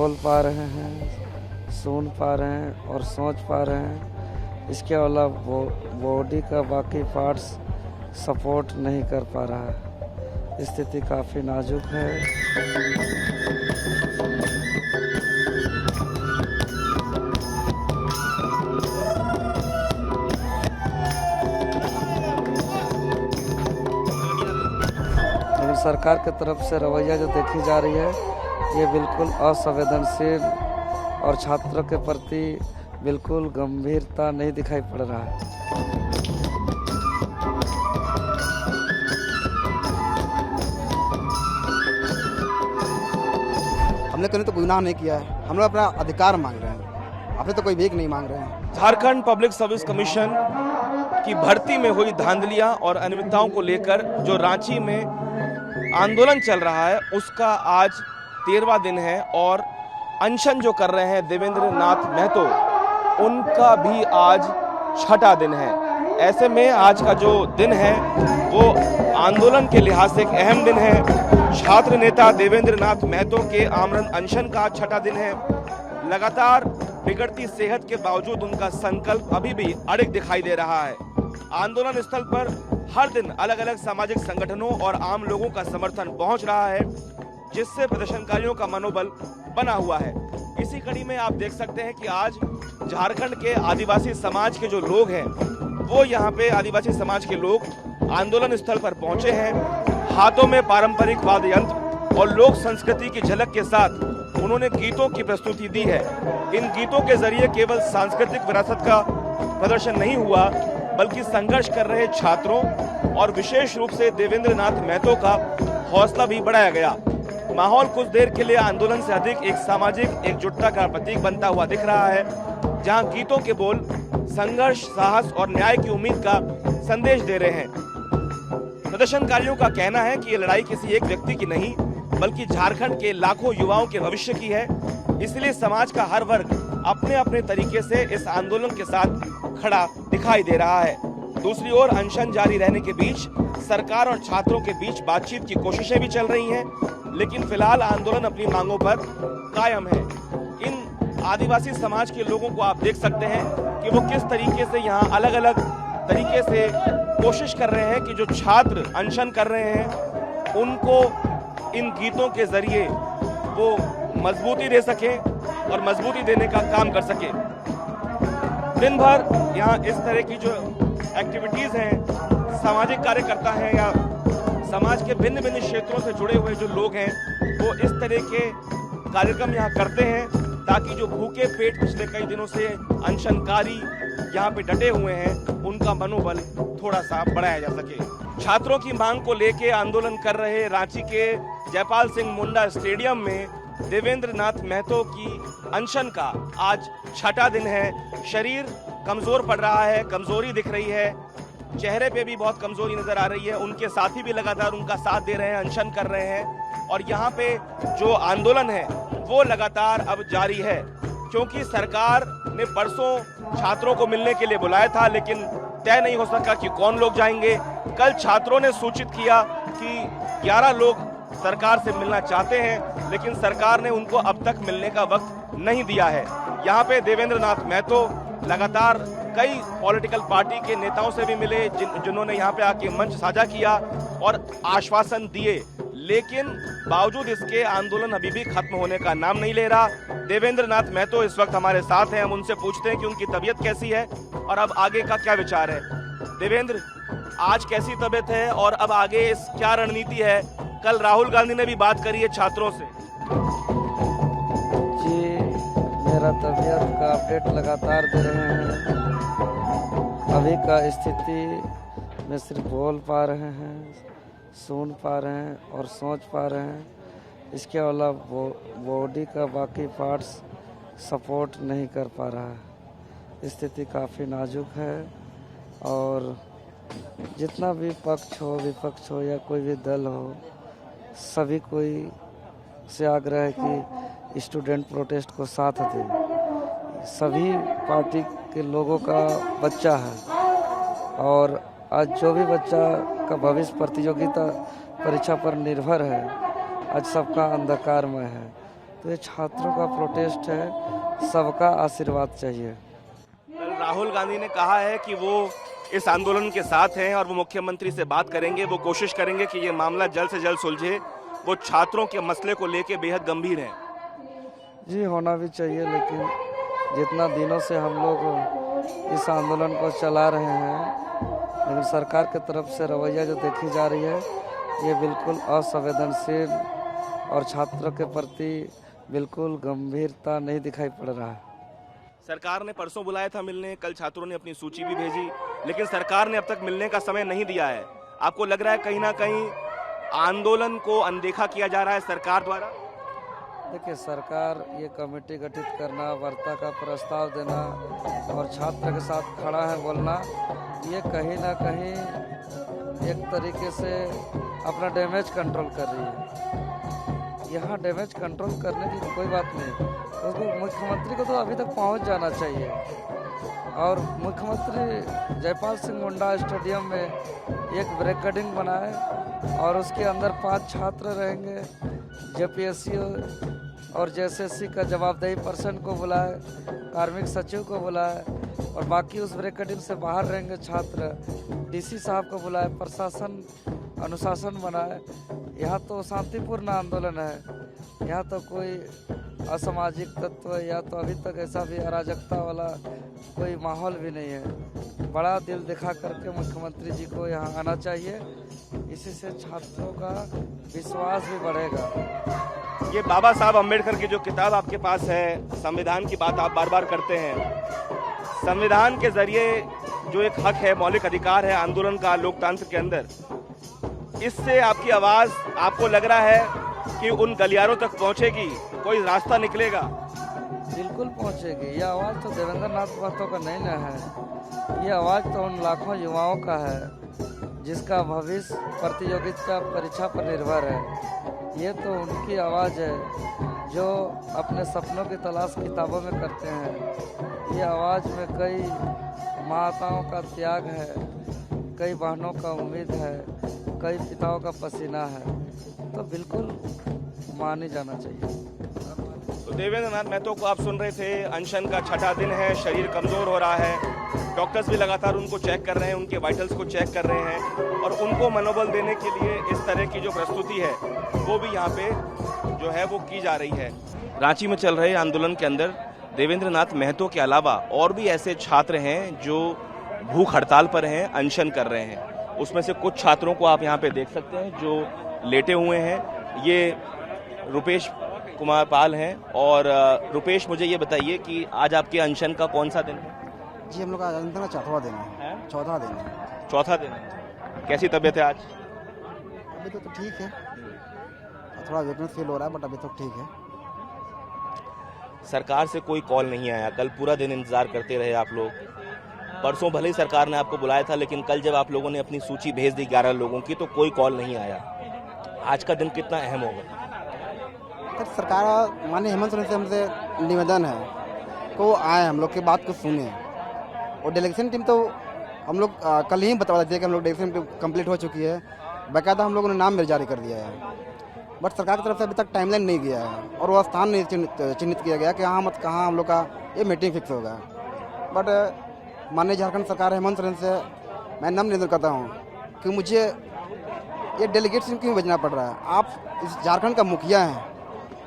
बोल पा रहे हैं, सुन पा रहे हैं और सोच पा रहे हैं। इसके अलावा बॉडी का बाकी पार्ट्स सपोर्ट नहीं कर पा रहा है। स्थिति काफ़ी नाजुक है। लेकिन सरकार की तरफ से रवैया जो देखी जा रही है ये बिल्कुल असंवेदनशील और छात्रों के प्रति बिल्कुल गंभीरता नहीं दिखाई पड़ रहा है। हमने कहीं तो गुनाह नहीं किया है, हम लोग अपना अधिकार मांग रहे हैं, आपने तो कोई भीख नहीं मांग रहे हैं। झारखंड पब्लिक सर्विस कमीशन की भर्ती में हुई धांधलियां और अनियमितताओं को लेकर जो रांची में आंदोलन चल रहा है उसका आज 13वां दिन है और अनशन जो कर रहे हैं देवेंद्र नाथ महतो उनका भी आज 6ठा दिन है। ऐसे में आज का जो दिन है वो आंदोलन के लिहाज से एक अहम दिन है। छात्र नेता देवेंद्र नाथ महतो के आमरण अनशन का 6ठा दिन है। लगातार बिगड़ती सेहत के बावजूद उनका संकल्प अभी भी अड़िग दिखाई दे रहा है। आंदोलन स्थल पर हर दिन अलग अलग सामाजिक संगठनों और आम लोगों का समर्थन पहुंच रहा है, जिससे प्रदर्शनकारियों का मनोबल बना हुआ है। इसी कड़ी में आप देख सकते हैं कि आज झारखंड के आदिवासी समाज के जो लोग हैं वो यहाँ पे आदिवासी समाज के लोग आंदोलन स्थल पर पहुंचे हैं। हाथों में पारंपरिक वाद्य यंत्र और लोक संस्कृति की झलक के साथ उन्होंने गीतों की प्रस्तुति दी है। इन गीतों के जरिए केवल सांस्कृतिक विरासत का प्रदर्शन नहीं हुआ बल्कि संघर्ष कर रहे छात्रों और विशेष रूप से देवेंद्र नाथ महतो का हौसला भी बढ़ाया गया। माहौल कुछ देर के लिए आंदोलन से अधिक एक सामाजिक एकजुटता का प्रतीक बनता हुआ दिख रहा है, जहां गीतों के बोल संघर्ष, साहस और न्याय की उम्मीद का संदेश दे रहे हैं। प्रदर्शनकारियों का कहना है कि ये लड़ाई किसी एक व्यक्ति की नहीं बल्कि झारखंड के लाखों युवाओं के भविष्य की है। इसलिए समाज का हर वर्ग अपने अपने तरीके से इस आंदोलन के साथ खड़ा दिखाई दे रहा है। दूसरी ओर अनशन जारी रहने के बीच सरकार और छात्रों के बीच बातचीत की कोशिशें भी चल रही हैं, लेकिन फिलहाल आंदोलन अपनी मांगों पर कायम है। इन आदिवासी समाज के लोगों को आप देख सकते हैं कि वो किस तरीके से यहाँ अलग अलग तरीके से कोशिश कर रहे हैं कि जो छात्र अनशन कर रहे हैं उनको इन गीतों के जरिए वो मजबूती दे सके और मजबूती देने का काम कर सके। दिन भर यहाँ इस तरह की जो एक्टिविटीज हैं, सामाजिक कार्यकर्ता हैं या समाज के भिन्न भिन्न क्षेत्रों से जुड़े हुए जो लोग हैं वो इस तरह के कार्यक्रम यहाँ करते हैं ताकि जो भूखे पेट पिछले कई दिनों से अनशनकारी यहाँ पे डटे हुए हैं उनका मनोबल थोड़ा सा बढ़ाया जा सके। छात्रों की मांग को लेके आंदोलन कर रहे रांची के जयपाल सिंह मुंडा स्टेडियम में देवेंद्र नाथ महतो की अनशन का आज 6ठा दिन है। शरीर कमजोर पड़ रहा है, कमजोरी दिख रही है, चेहरे पे भी बहुत कमजोरी नजर आ रही है। उनके साथी भी लगातार उनका साथ दे रहे हैं, अनशन कर रहे हैं और यहाँ पे जो आंदोलन है वो लगातार अब जारी है, क्योंकि सरकार ने परसों छात्रों को मिलने के लिए बुलाया था लेकिन तय नहीं हो सका कि कौन लोग जाएंगे। कल छात्रों ने सूचित किया कि 11 लोग सरकार से मिलना चाहते हैं, लेकिन सरकार ने उनको अब तक मिलने का वक्त नहीं दिया है। यहाँ पे देवेंद्र नाथ महतो लगातार कई पॉलिटिकल पार्टी के नेताओं से भी मिले जिन्होंने यहाँ पे आके मंच साझा किया और आश्वासन दिए, लेकिन बावजूद इसके आंदोलन अभी भी खत्म होने का नाम नहीं ले रहा। देवेंद्र नाथ महतो इस वक्त हमारे साथ हैं, हम उनसे पूछते हैं कि उनकी तबीयत कैसी है और अब आगे का क्या विचार है। देवेंद्र, आज कैसी तबीयत है और अब आगे इस क्या रणनीति है? कल राहुल गांधी ने भी बात करी है छात्रों से। जी, मेरा तबीयत का अपडेट लगातार दे रहे हैं। अभी का स्थिति में सिर्फ बोल पा रहे हैं, सुन पा रहे हैं और सोच पा रहे हैं। इसके अलावा बॉडी का बाकी पार्ट्स सपोर्ट नहीं कर पा रहा है। स्थिति काफ़ी नाजुक है और जितना भी पक्ष हो, विपक्ष हो या कोई भी दल हो, सभी कोई से आग्रह है कि स्टूडेंट प्रोटेस्ट को साथ दें। सभी पार्टी के लोगों का बच्चा है और आज जो भी बच्चा का भविष्य प्रतियोगिता परीक्षा पर निर्भर है, आज सबका अंधकारमय है। तो ये छात्रों का प्रोटेस्ट है, सबका आशीर्वाद चाहिए। कल राहुल गांधी ने कहा है कि वो इस आंदोलन के साथ हैं और वो मुख्यमंत्री से बात करेंगे, वो कोशिश करेंगे कि ये मामला जल्द से जल्द सुलझे। वो छात्रों के मसले को लेके बेहद गंभीर हैं। जी होना भी चाहिए, लेकिन जितना दिनों से हम लोग इस आंदोलन को चला रहे हैं, लेकिन सरकार की तरफ से रवैया जो देखी जा रही है ये बिल्कुल असंवेदनशील और छात्रों के प्रति बिल्कुल गंभीरता नहीं दिखाई पड़ रहा है। सरकार ने परसों बुलाया था मिलने, कल छात्रों ने अपनी सूची भी भेजी, लेकिन सरकार ने अब तक मिलने का समय नहीं दिया है। आपको लग रहा है कहीं ना कहीं आंदोलन को अनदेखा किया जा रहा है सरकार द्वारा? देखिए, सरकार ये कमेटी गठित करना, वार्ता का प्रस्ताव देना और छात्र के साथ खड़ा है बोलना, ये कहीं ना कहीं एक तरीके से अपना डैमेज कंट्रोल कर रही है। यहाँ डैमेज कंट्रोल करने की कोई बात नहीं, उसको मुख्यमंत्री को तो अभी तक पहुँच जाना चाहिए। और मुख्यमंत्री जयपाल सिंह मुंडा स्टेडियम में एक रिकॉर्डिंग बनाए और उसके अंदर 5 छात्र रहेंगे, जेपीएससी और जेएसएससी का जवाबदेही पर्सन को बुलाए, कार्मिक सचिव को बुलाए और बाकी उस रिकॉर्डिंग से बाहर रहेंगे छात्र, डीसी साहब को बुलाए, प्रशासन अनुशासन बनाए। यहाँ तो शांतिपूर्ण आंदोलन है, यहाँ तो कोई असामाजिक तत्व या तो अभी तक ऐसा भी अराजकता वाला कोई माहौल भी नहीं है। बड़ा दिल दिखा करके मुख्यमंत्री जी को यहाँ आना चाहिए, इसी से छात्रों का विश्वास भी बढ़ेगा। ये बाबा साहब अम्बेडकर की जो किताब आपके पास है, संविधान की बात आप बार बार करते हैं। संविधान के जरिए जो एक हक है, मौलिक अधिकार है आंदोलन का लोकतंत्र के अंदर, इससे आपकी आवाज, आपको लग रहा है कि उन गलियारों तक पहुंचेगी, कोई रास्ता निकलेगा? बिल्कुल पहुंचेगी। यह आवाज़ तो देवेंद्र नाथ महतो का नहीं न है, ये आवाज़ तो उन लाखों युवाओं का है जिसका भविष्य प्रतियोगिता परीक्षा पर निर्भर है। ये तो उनकी आवाज़ है जो अपने सपनों की तलाश किताबों में करते हैं। ये आवाज़ में कई माताओं का त्याग है, कई बहनों का उम्मीद है, कई पिताओं का पसीना है, तो बिल्कुल मानी जाना चाहिए। तो देवेंद्र नाथ महतो को आप सुन रहे थे। अनशन का 6ठा दिन है, शरीर कमज़ोर हो रहा है, डॉक्टर्स भी लगातार उनको चेक कर रहे हैं, उनके वाइटल्स को चेक कर रहे हैं और उनको मनोबल देने के लिए इस तरह की जो प्रस्तुति है वो भी यहाँ पे जो है वो की जा रही है। रांची में चल रहे आंदोलन के अंदर देवेंद्र नाथ महतो के अलावा और भी ऐसे छात्र हैं जो भूख हड़ताल पर हैं, अनशन कर रहे हैं। उसमें से कुछ छात्रों को आप यहाँ पे देख सकते हैं जो लेटे हुए हैं। ये रुपेश कुमार पाल हैं। और रुपेश, मुझे ये बताइए कि आज आपके अनशन का कौन सा दिन है? जी हम लोग का अनशन का 4वां दिन है। 4वां दिन है। चौथा दिन है। कैसी तबीयत है आज? अभी तो ठीक है, थोड़ा वीकनेस फील हो रहा है, बट अभी तो ठीक है। सरकार से कोई कॉल नहीं आया, कल पूरा दिन इंतजार करते रहे आप लोग। परसों भले ही सरकार ने आपको बुलाया था, लेकिन कल जब आप लोगों ने अपनी सूची भेज दी 11 लोगों की, तो कोई कॉल नहीं आया। आज का दिन कितना अहम होगा? तो सरकार माननीय हेमंत सोरेन से हमसे निवेदन है को आए, हम लोग की बात को सुने। और डेलीगेशन टीम तो हम लोग कल ही बता देते कि हम लोग डेलीगेशन टीम कंप्लीट हो चुकी है, बाकायदा हम लोगों ने नाम भी जारी कर दिया है। बट सरकार की तरफ से अभी तक टाइमलाइन नहीं गया है और वह स्थान नहीं चिन्हित किया गया कि कहाँ हम लोग का ये मीटिंग फिक्स होगा। बट माननीय झारखंड सरकार हेमंत सोरेन से मैं नम्र निवेदन करता हूँ कि मुझे ये डेलीगेशन क्यों भेजना पड़ रहा है। आप इस झारखंड का मुखिया हैं,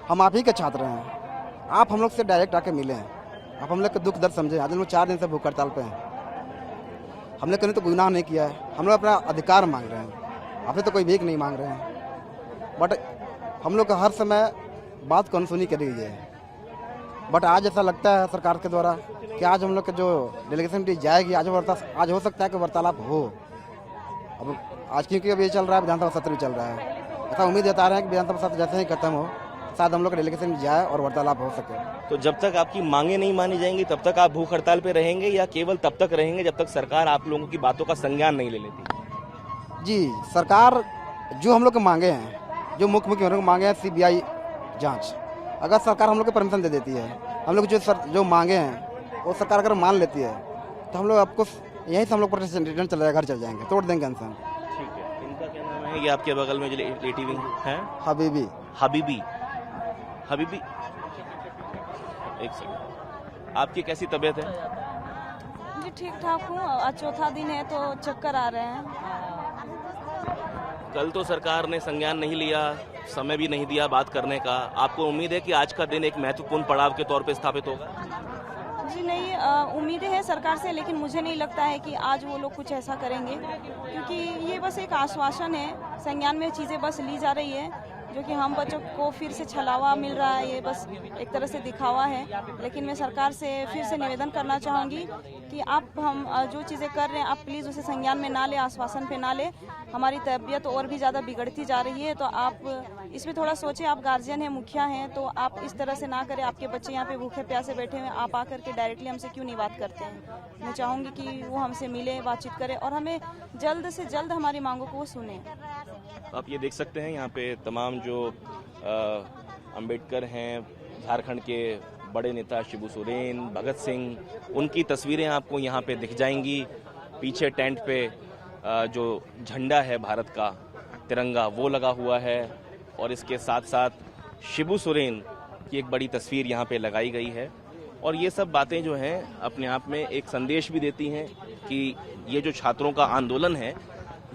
हम आप ही के छात्र हैं, आप हम लोग से डायरेक्ट आके मिलें, आप हम लोग का दुख दर्द समझें। आज हम लोग 4 दिन से भूख हड़ताल पे हैं, हम लोग कहीं तो गुनाह नहीं किया है, हम लोग अपना अधिकार मांग रहे हैं, आपने तो कोई भीख नहीं मांग रहे हैं। बट हम लोग का हर समय बात को अनसुनी करी गई है। बट आज ऐसा लगता है सरकार के द्वारा कि आज हम लोग के जो डेलीगेशन टीम जाएगी, आज हो सकता है कि वार्तालाप हो। अब आज क्योंकि अब ये चल रहा है, विधानसभा सत्र भी चल रहा है, ऐसा उम्मीद जता रहे हैं कि विधानसभा सत्र जैसे ही खत्म हो शायद हम लोग का डेलीगेशन जाए और वार्तालाप हो सके। तो जब तक आपकी मांगे नहीं मानी जाएंगी तब तक आप भूख हड़ताल पे रहेंगे, या केवल तब तक रहेंगे जब तक सरकार आप लोगों की बातों का संज्ञान नहीं ले लेती? जी, सरकार जो हम लोग के मांगे हैं, जो मुख्यमंत्री को मांगे हैं सीबीआई जांच, अगर सरकार हम लोग को परमिशन दे देती है, हम लोग जो मांगे हैं वो सरकार अगर मान लेती है, तो हम लोग आपको यहीं से हम लोग रिटर्न चल जाएगा, घर चल जाएंगे, तोड़ देंगे अनशन। ठीक है। इनका क्या नाम है? ये आपके बगल में जो लेटी हुई है? हबीबी। हबीबी। हबीबी एक सेकंड, आपकी कैसी तबीयत है? जी ठीक ठाक हूँ। आज चौथा दिन है तो चक्कर आ रहे हैं। कल तो सरकार ने संज्ञान नहीं लिया, समय भी नहीं दिया बात करने का। आपको उम्मीद है कि आज का दिन एक महत्वपूर्ण पड़ाव के तौर पे स्थापित होगा? जी नहीं, उम्मीदें हैं सरकार से, लेकिन मुझे नहीं लगता है कि आज वो लोग कुछ ऐसा करेंगे, क्योंकि ये बस एक आश्वासन है। संज्ञान में चीज़ें बस ली जा रही है, जो कि हम बच्चों को फिर से छलावा मिल रहा है, ये बस एक तरह से दिखावा है। लेकिन मैं सरकार से फिर से निवेदन करना चाहूँगी कि आप हम जो चीज़ें कर रहे हैं आप प्लीज़ उसे संज्ञान में ना ले, आश्वासन पे ना ले। हमारी तबीयत और भी ज़्यादा बिगड़ती जा रही है, तो आप इसमें थोड़ा सोचें। आप गार्जियन हैं, मुखिया हैं, तो आप इस तरह से ना करें। आपके बच्चे यहाँ पे भूखे प्यासे बैठे हुए, आप आकर के डायरेक्टली हमसे क्यों नहीं बात करते हैं? मैं चाहूँगी कि वो हमसे मिले, बातचीत करें और हमें जल्द से जल्द हमारी मांगों को वो सुने। आप ये देख सकते हैं यहाँ पे तमाम जो अंबेडकर हैं, झारखंड के बड़े नेता शिबू सोरेन, भगत सिंह, उनकी तस्वीरें आपको यहाँ पे दिख जाएंगी। पीछे टेंट पे जो झंडा है भारत का, तिरंगा, वो लगा हुआ है और इसके साथ साथ शिबू सोरेन की एक बड़ी तस्वीर यहाँ पे लगाई गई है। और ये सब बातें जो हैं अपने आप में एक संदेश भी देती हैं कि ये जो छात्रों का आंदोलन है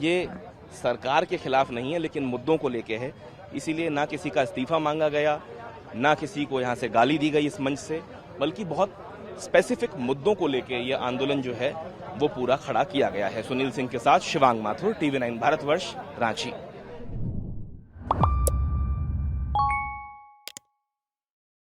ये सरकार के खिलाफ नहीं है, लेकिन मुद्दों को लेके है। इसीलिए ना किसी का इस्तीफा मांगा गया, ना किसी को यहाँ से गाली दी गई इस मंच से, बल्कि बहुत स्पेसिफिक मुद्दों को लेके ये आंदोलन जो है वो पूरा खड़ा किया गया है। सुनील सिंह के साथ शिवांग माथुर, TV9 भारतवर्ष, रांची।